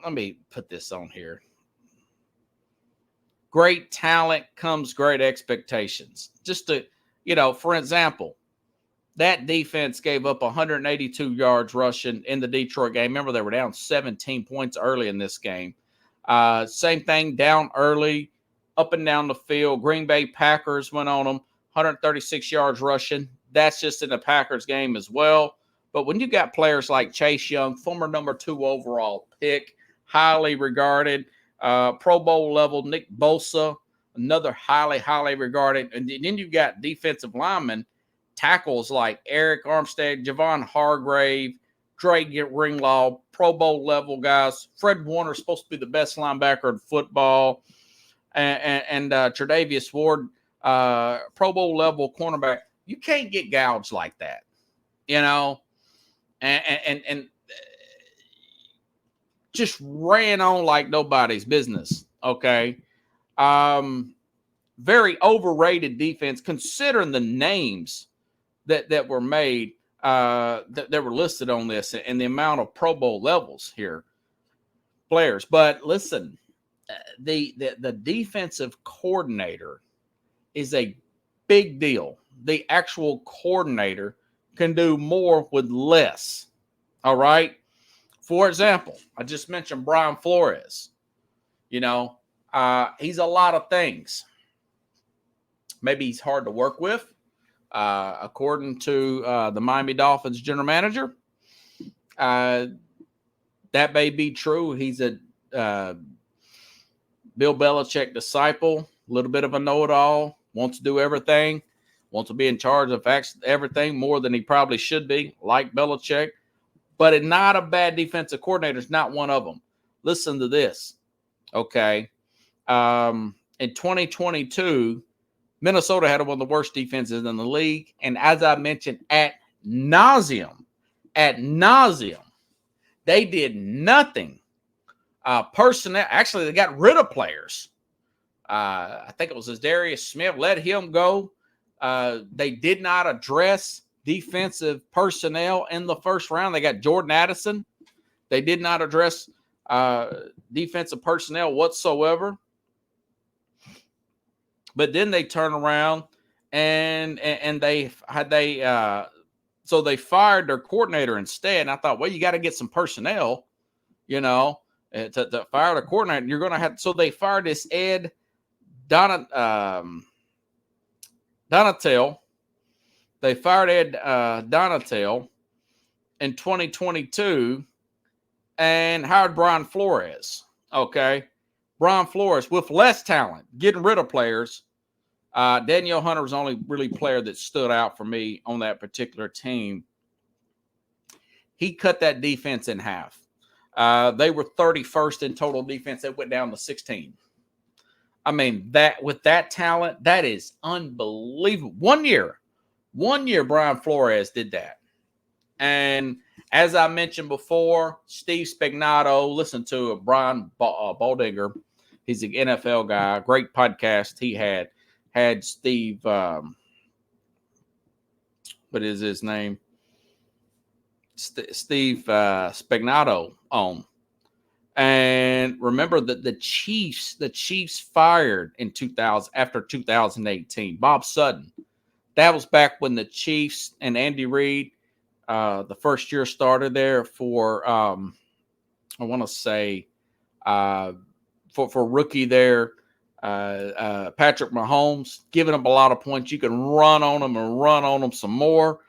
let me put this on here. Great talent comes great expectations. Just to, for example, that defense gave up 182 yards rushing in the Detroit game. Remember, they were down 17 points early in this game. Same thing, down early, up and down the field. Green Bay Packers went on them, 136 yards rushing. That's just in the Packers game as well. But when you got players like Chase Young, former number 2 overall pick, highly regarded, Pro Bowl level, Nick Bosa, another highly, highly regarded. And then you've got defensive linemen, tackles like Eric Armstead, Javon Hargrave, Dre Ringlaw, Pro Bowl level guys. Fred Warner is supposed to be the best linebacker in football. And Tre'Davious Ward, Pro Bowl level cornerback. You can't get gouged like that, and just ran on like nobody's business. Okay. Very overrated defense considering the names that were made, that were listed on this and the amount of Pro Bowl levels here, players. But listen, the defensive coordinator is a big deal. The actual coordinator can do more with less. All right. For example, I just mentioned Brian Flores. He's a lot of things. Maybe he's hard to work with, according to the Miami Dolphins general manager. That may be true. He's a Bill Belichick disciple, a little bit of a know-it-all, wants to do everything, wants to be in charge of everything more than he probably should be, like Belichick. But not a bad defensive coordinator is not one of them. Listen to this, okay? In 2022, Minnesota had one of the worst defenses in the league. And as I mentioned, at nauseum, they did nothing. Personnel, actually, they got rid of players. I think it was Darius Smith, let him go. They did not address defensive personnel in the first round. They got Jordan Addison. They did not address defensive personnel whatsoever. But then they turn around and they so they fired their coordinator instead. And I thought, well, you got to get some personnel, to fire the coordinator. You're going to have. So they fired this Ed Donatel. They fired Ed Donatel in 2022 and hired Brian Flores. Okay. Brian Flores with less talent, getting rid of players. Danielle Hunter was the only really player that stood out for me on that particular team. He cut that defense in half. They were 31st in total defense. They went down to 16. I mean, that with that talent, that is unbelievable. One year, Brian Flores did that. And as I mentioned before, Steve Spagnuolo, listen to Brian Baldinger. He's an NFL guy. Great podcast he had Steve, what is his name? Steve Spagnuolo on. And remember that the Chiefs fired in 2000 after 2018. Bob Sutton. That was back when the Chiefs and Andy Reid, the first year started there for I want to say for rookie there, Patrick Mahomes, giving them a lot of points. You can run on them and run on them some more.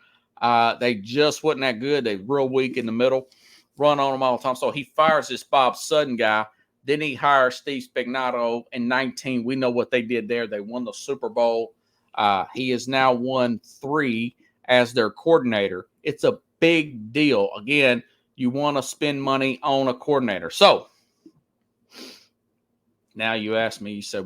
They just wasn't that good. They real weak in the middle. Run on them all the time. So he fires this Bob Sutton guy. Then he hires Steve Spagnuolo in 19. We know what they did there. They won the Super Bowl. He has now won 3 as their coordinator. It's a big deal. Again, you want to spend money on a coordinator. So now you ask me, you said, well,